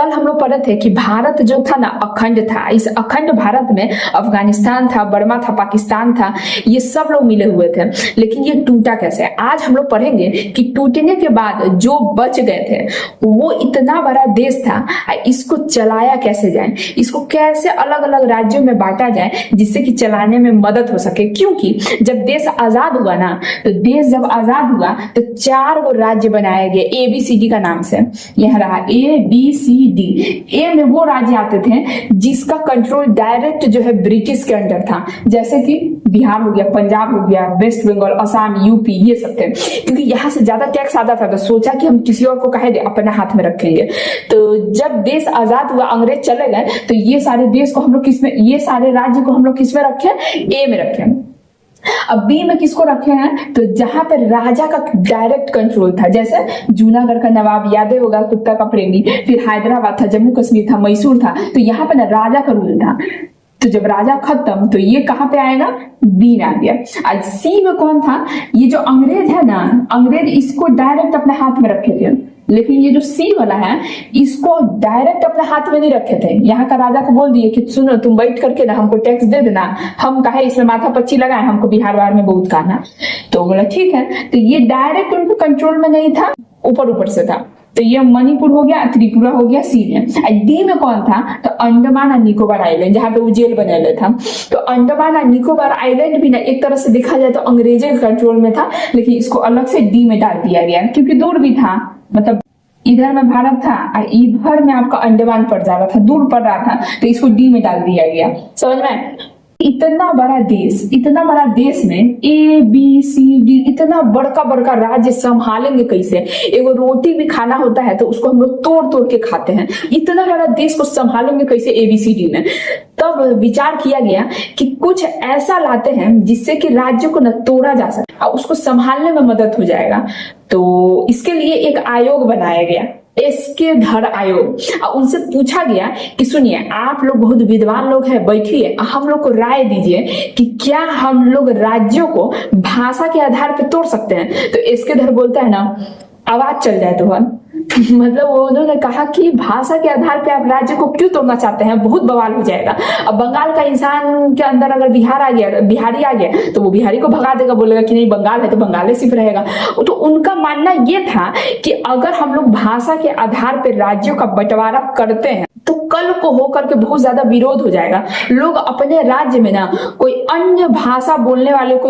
कल हम लोग पढ़े थे कि भारत जो था ना अखंड था। इस अखंड भारत में अफगानिस्तान था, बर्मा था, पाकिस्तान था, ये सब लोग मिले हुए थे। लेकिन ये टूटा कैसे? आज हम लोग पढ़ेंगे कि टूटने के बाद जो बच गए थे वो इतना बड़ा देश था, इसको चलाया कैसे जाए, इसको कैसे अलग अलग राज्यों में बांटा जाए जिससे कि चलाने में मदद हो सके। क्योंकि जब देश आजाद हुआ ना, तो देश जब आजाद हुआ तो 4 गो राज्य बनाए गए ABCD का नाम से। यह रहा ABCD। ए में वो राज्य आते थे जिसका कंट्रोल डायरेक्ट जो है ब्रिटिश के अंडर था, जैसे कि बिहार हो गया, पंजाब हो गया, वेस्ट बंगाल, असम, यूपी, ये सब थे। क्योंकि यहाँ से ज्यादा टैक्स आता था तो सोचा कि हम किसी और को कहे दे, अपने हाथ में रखेंगे। तो जब देश आजाद हुआ, अंग्रेज चले गए, तो ये सारे देश को हम लोग किसमें, ये सारे राज्य को हम लोग किसमें रखे? ए में रखे। अब बी में किसको रखे हैं? तो जहां पर राजा का डायरेक्ट कंट्रोल था, जैसे जूनागढ़ का नवाब, याद होगा, कुत्ता का प्रेमी, फिर हैदराबाद था, जम्मू कश्मीर था, मैसूर था, तो यहाँ पर ना राजा का रूल था। तो जब राजा खत्म तो ये कहां पे आएगा? बी में आ गया। आज सी में कौन था? ये जो अंग्रेज है ना, अंग्रेज इसको डायरेक्ट अपने हाथ में रखे थे। लेकिन ये जो सी वाला है इसको डायरेक्ट अपने हाथ में नहीं रखे थे। यहाँ का राजा को बोल दिए कि सुनो तुम बैठ करके ना हमको टैक्स दे देना, हम कहे इसमें माथा पच्ची लगाए, हमको बिहार वार में बहुत खाना। तो बोला ठीक है। तो ये डायरेक्ट उनको कंट्रोल में नहीं था, ऊपर ऊपर से था। तो ये मणिपुर हो गया, त्रिपुरा हो गया सी में। डी में कौन था? तो अंडमान और निकोबार आइलैंड, जहां पे वो जेल बने था। तो अंडमान और निकोबार आइलैंड भी ना एक तरह से देखा जाए तो अंग्रेजों के कंट्रोल में था, लेकिन इसको अलग से डी में डाल दिया गया क्योंकि दूर भी था। मतलब इधर में भारत था और इधर में आपका अंडमान पड़ जा रहा था, दूर पड़ रहा था, तो इसको डी में डाल दिया गया। समझ में? इतना बड़ा देश में ABCD इतना बड़का बड़का राज्य संभालेंगे कैसे? एगो रोटी भी खाना होता है तो उसको हम लोग तोड़ तोड़ के खाते हैं, इतना बड़ा देश को संभालेंगे कैसे ABCD में? तब विचार किया गया कि कुछ ऐसा लाते हैं जिससे कि राज्य को न तोड़ा जा सके और उसको संभालने में मदद हो जाएगा। तो इसके लिए एक आयोग बनाया गया, एसके धर आयोग। और उनसे पूछा गया कि सुनिए आप लोग बहुत विद्वान लोग हैं, बैठिए हम लोग को राय दीजिए कि क्या हम लोग राज्यों को भाषा के आधार पर तोड़ सकते हैं? तो एसके धर बोलता है ना, आवाज चल जाए तो मतलब उन्होंने कहा कि भाषा के आधार पे आप राज्य को क्यों तोड़ना चाहते हैं, बहुत बवाल हो जाएगा। अब बंगाल का इंसान के अंदर अगर बिहारी आ गया तो वो बिहारी को भगा देगा, बोलेगा कि नहीं बंगाल है तो बंगाली सिर्फ रहेगा। तो उनका मानना ये था कि अगर हम लोग भाषा के आधार पर राज्यों का बंटवारा करते हैं तो कल को होकर के बहुत ज्यादा विरोध हो जाएगा। लोग अपने राज्य में ना कोई अन्य भाषा बोलने वाले को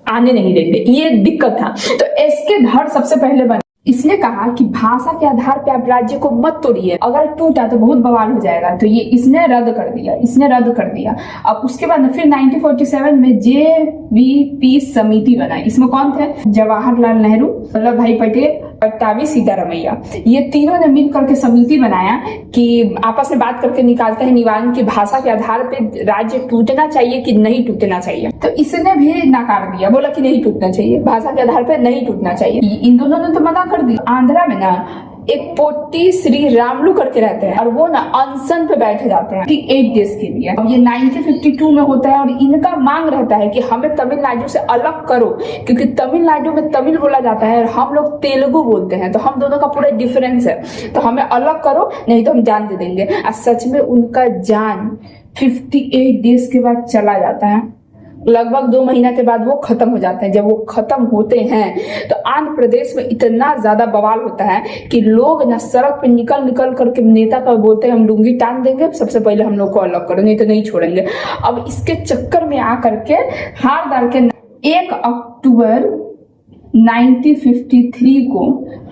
आने नहीं देते, ये दिक्कत था। तो इसके धड़ सबसे पहले बने, इसने कहा कि भाषा के आधार पे आप राज्य को मत तोड़िए, अगर टूटा तो बहुत बवाल हो जाएगा। तो ये इसने रद्द कर दिया। अब उसके बाद फिर 1947 में JVP समिति बना। इसमें कौन थे? जवाहरलाल नेहरू, वल्लभ भाई पटेल, पट्टाभी, सीतारमैया, ये तीनों ने मिल करके समिति बनाया कि आपस में बात करके निकालते हैं निवारण की भाषा के आधार पे राज्य टूटना चाहिए कि नहीं टूटना चाहिए। तो इसने भी नकार दिया, बोला कि नहीं टूटना चाहिए, भाषा के आधार पर नहीं टूटना चाहिए। इन दोनों ने तो मना कर दिया। आंध्रा में ना एक पोट्टी श्री रामलू करके रहते हैं और वो ना अनशन पे बैठे जाते हैं 8 डेज के लिए। अब ये 1952 में होता है और इनका मांग रहता है कि हमें तमिलनाडु से अलग करो, क्योंकि तमिलनाडु में तमिल बोला जाता है और हम लोग तेलुगु बोलते हैं, तो हम दोनों का पूरा डिफरेंस है, तो हमें अलग करो नहीं तो हम जान दे देंगे। और सच में उनका जान 58 डेज के बाद चला जाता है, लगभग 2 महीना के बाद वो खत्म हो जाते हैं। जब वो खत्म होते हैं तो आंध्र प्रदेश में इतना ज्यादा बवाल होता है कि लोग ना सड़क पे निकल करके नेता का बोलते हैं हम लुंगी टांग देंगे, सबसे पहले हम लोग को अलग करो नहीं तो नहीं छोड़ेंगे। अब इसके चक्कर में आकर के हार डाल के 1 अक्टूबर 1953 को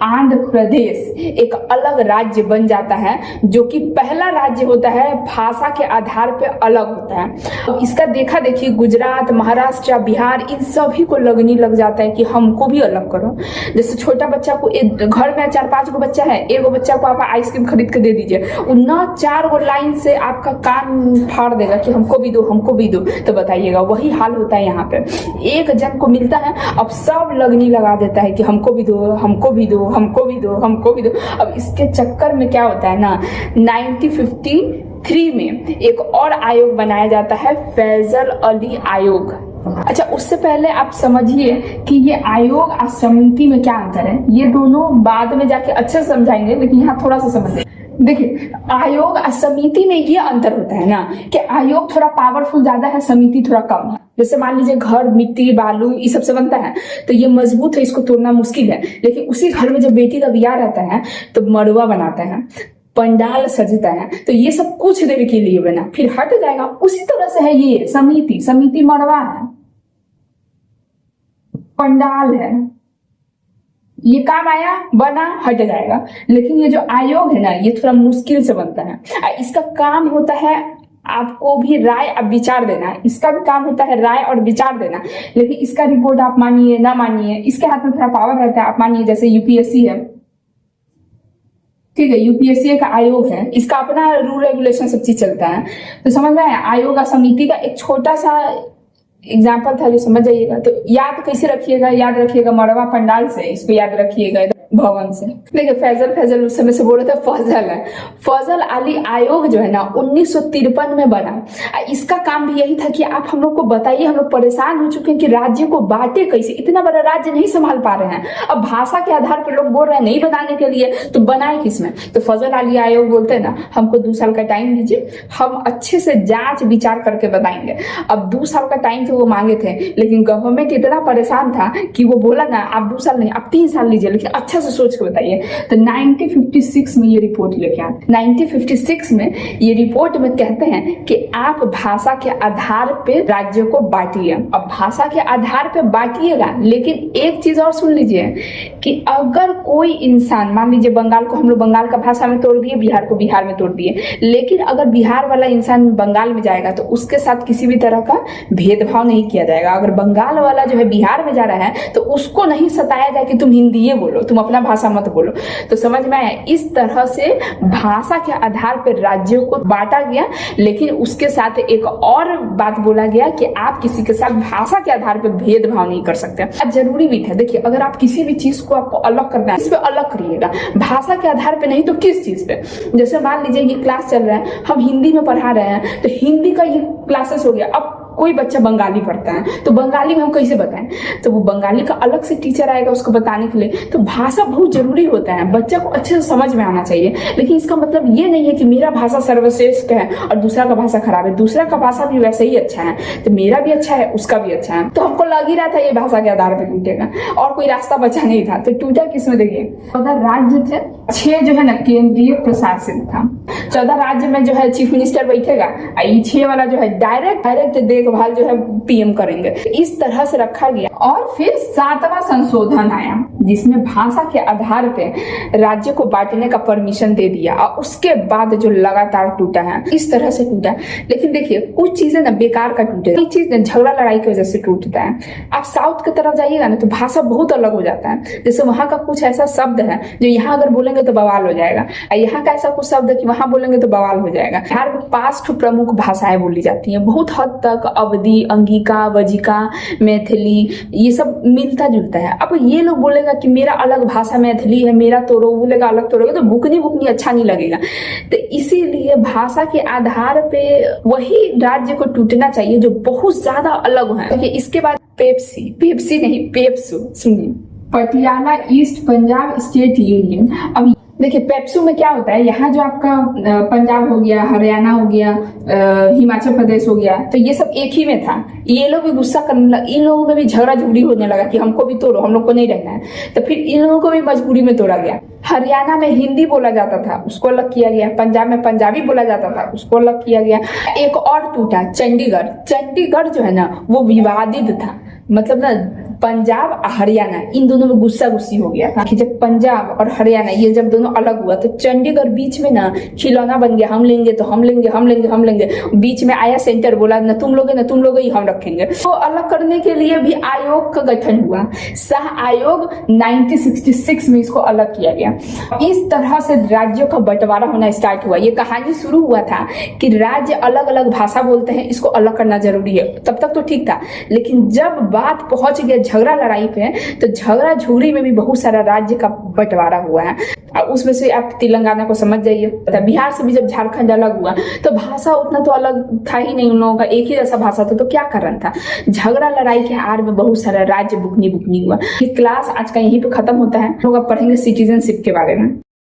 आंध्र प्रदेश एक अलग राज्य बन जाता है, जो कि पहला राज्य होता है भाषा के आधार पे अलग होता है। अब इसका देखा देखी गुजरात, महाराष्ट्र, बिहार इन सभी को लगने लग जाता है कि हमको भी अलग करो। जैसे छोटा बच्चा को घर में 4-5 गो बच्चा है, एगो बच्चा को आप आइसक्रीम खरीद के दे दीजिए, उन्ना 4 गो लाइन से आपका कान फाड़ देगा कि हमको भी दो। तो बताइएगा वही हाल होता है यहाँ पे। एक जन को मिलता है, अब सब लगनी लगा देता है कि हमको भी दो। अब इसके चक्कर में क्या होता है ना, 1953 में एक और आयोग बनाया जाता है, फैजल अली आयोग। अच्छा, उससे पहले आप समझिए कि ये आयोग और समिति में क्या अंतर है। ये दोनों बाद में जाके अच्छे से समझाएंगे, लेकिन यहाँ थोड़ा सा समझ। देखिए, आयोग और समिति में ये अंतर होता है ना कि आयोग थोड़ा पावरफुल ज्यादा है, समिति थोड़ा कम है। जैसे मान लीजिए घर मिट्टी बालू ये सबसे बनता है तो ये मजबूत है, इसको तोड़ना मुश्किल है। लेकिन उसी घर में जब बेटी का ब्याह रहता है तो मड़वा बनाते हैं, पंडाल सजता है, तो ये सब कुछ देर के लिए बना फिर हट जाएगा। उसी तरह से है ये समिति, समिति मड़वा है, पंडाल है, ये काम आया बना हट जाएगा। लेकिन ये जो आयोग है ना ये थोड़ा मुश्किल से बनता है। इसका काम होता है आपको भी राय और विचार देना, इसका भी काम होता है राय और विचार देना। लेकिन इसका रिपोर्ट आप मानिए ना मानिए, इसके हाथ में थोड़ा पावर रहता है। आप मानिए जैसे यूपीएससी है, ठीक है, यूपीएससी का आयोग है, इसका अपना रूल रेगुलेशन सब चीज चलता है। तो समझ में आया, आयोग और समिति का एक छोटा सा एग्जाम्पल था जो समझ जाइएगा। तो याद कैसे रखिएगा, याद रखिएगा मड़वा पंडाल से, इसको याद रखिएगा भवन से। देखिए फैजल उस समय से बोल रहे थे फजल है, फजल अली आयोग जो है ना 1953 में बना। इसका काम भी यही था कि आप हम लोग को बताइए, हम लोग परेशान हो चुके हैं कि राज्य को बांटे कैसे, इतना बड़ा राज्य नहीं संभाल पा रहे हैं। अब भाषा के आधार पर लोग बोल रहे हैं नहीं बनाने के लिए, तो बनाए किसमें। तो फजल अली आयोग बोलते हैं ना हमको 2 साल का टाइम दीजिए, हम अच्छे से जांच विचार करके बताएंगे। अब 2 साल का टाइम तो वो मांगे थे, लेकिन गवर्नमेंट इतना परेशान था कि वो बोला ना आप 2 साल नहीं आप 3 साल लीजिए, लेकिन अच्छा से सोच के बताइए। तो 1956 में ये रिपोर्ट लेके आते, 1956 में ये रिपोर्ट में कहते हैं कि आप भाषा के आधार पे राज्यों को बांटिए। अब भाषा के आधार पे बांटिएगा, लेकिन एक चीज और सुन लीजिए कि अगर कोई इंसान, मान लीजिए बंगाल को हम लोग बंगाल का भाषा में तोड़ दिए, बिहार को बिहार में तोड़ दिए, लेकिन अगर बिहार वाला इंसान बंगाल में जाएगा तो उसके साथ किसी भी तरह का भेदभाव नहीं किया जाएगा। अगर बंगाल वाला जो है बिहार में जा रहा है तो उसको नहीं सताया जाए कि तुम हिंदी बोलो, तुम अपना भाषा मत बोलो। तो समझ में आया, इस तरह से भाषा के आधार पर राज्यों को बांटा गया। लेकिन उसके साथ एक और बात बोला गया कि आप किसी के साथ भाषा के आधार पर भेदभाव नहीं कर सकते। अब जरूरी भी था, देखिए अगर आप किसी भी चीज को आपको अलग करना है, इस पे अलग करिएगा, भाषा के आधार पे नहीं तो किस चीज पे। जैसे मान लीजिए ये क्लास चल रहा है, हम हिंदी में पढ़ा रहे हैं तो हिंदी का ये क्लासेस हो गया। अब कोई बच्चा बंगाली पढ़ता है तो बंगाली में हम कैसे बताएं, तो वो बंगाली का अलग से टीचर आएगा उसको बताने के लिए। तो भाषा बहुत जरूरी होता है, बच्चा को अच्छे से समझ में आना चाहिए। लेकिन इसका मतलब ये नहीं है कि मेरा भाषा सर्वश्रेष्ठ है और दूसरा का भाषा खराब है, दूसरा का भाषा भी वैसे ही अच्छा है, तो मेरा भी अच्छा है उसका भी अच्छा है। तो हमको लग ही रहा था ये भाषा के आधार पर टूटेगा और कोई रास्ता बचा नहीं था। तो टूटा किसमें, देखिए 14 राज्य थे, 6 जो है ना केंद्रीय प्रशासित था। 14 राज्य में जो है चीफ मिनिस्टर बैठेगा, 6 वाला जो है डायरेक्ट देखभाल जो है पीएम करेंगे। इस तरह से रखा गया। और फिर 7वां संशोधन आया जिसमें भाषा के आधार पे राज्य को बांटने का परमिशन दे दिया और उसके बाद जो लगातार टूटा है, इस तरह से टूटा। लेकिन देखिए कुछ चीजें ना बेकार का टूटे, कुछ चीज झगड़ा लड़ाई की वजह से टूटता है। आप साउथ की तरफ जाइएगा ना तो भाषा बहुत अलग हो जाता है। जैसे वहां का कुछ ऐसा शब्द है जो यहाँ अगर बोलेंगे तो बवाल हो जाएगा, यहाँ का ऐसा कुछ शब्द है कि वहां बोलेंगे तो बवाल हो जाएगा। बिहार में 5 प्रमुख भाषाएं बोली जाती है, बहुत हद तक अवधी, अंगिका, वजिका, मैथिली, ये सब मिलता जुलता है। अब ये लोग बोलेगा कि मेरा अलग भाषा मैथिली है, मेरा तोड़ो, बोलेगा अलग तोड़ोगे तो बुकनी अच्छा नहीं लगेगा। तो इसीलिए भाषा के आधार पे वही राज्य को टूटना चाहिए जो बहुत ज्यादा अलग है। तो इसके बाद पेप्सी नहीं पेप्सू, सुनिए, Patiala east Punjab state union. अब देखिए पेप्सू में क्या होता है, यहाँ जो आपका पंजाब हो गया, हरियाणा हो गया, हिमाचल प्रदेश हो गया, तो ये सब एक ही में था। ये लोग भी गुस्सा करने लगे, इन लोगों में भी झगड़ा झुगड़ी होने लगा कि हमको भी तोड़ो, हम लोग को नहीं रहना है। तो फिर इन लोगों को भी मजबूरी में तोड़ा गया। हरियाणा में हिंदी बोला जाता था, उसको अलग किया गया। पंजाब में पंजाबी बोला जाता था, उसको अलग किया गया। एक और टूटा, चंडीगढ़ जो है ना वो विवादित था। मतलब ना पंजाब और हरियाणा इन दोनों में गुस्सा गुस्सी हो गया था कि जब पंजाब और हरियाणा ये जब दोनों अलग हुआ तो चंडीगढ़ बीच में ना खिलौना बन गया, हम लेंगे तो हम लेंगे। बीच में आया सेंटर, बोला न तुम लोगे ही हम रखेंगे। तो अलग करने के लिए भी आयोग का गठन हुआ, शाह आयोग 1966 में इसको अलग किया गया। इस तरह से राज्यों का बंटवारा होना स्टार्ट हुआ। ये कहानी शुरू हुआ था कि राज्य अलग अलग भाषा बोलते हैं, इसको अलग करना जरूरी है, तब तक तो ठीक था। लेकिन जब बात पहुंच गया झगड़ा लड़ाई पे, तो झगड़ा झूरी में भी बहुत सारा राज्य का बंटवारा हुआ है। और उसमें से आप तेलंगाना को समझ जाइए, बिहार से भी जब झारखंड अलग हुआ तो भाषा उतना तो अलग था ही नहीं, उन लोगों का एक ही जैसा भाषा था। तो क्या कारण था, झगड़ा लड़ाई के आड़ में बहुत सारा राज्य बुकनी हुआ। ये क्लास आज का यहीं पे खत्म होता है। लोग अब पढ़ेंगे सिटीजनशिप के बारे में।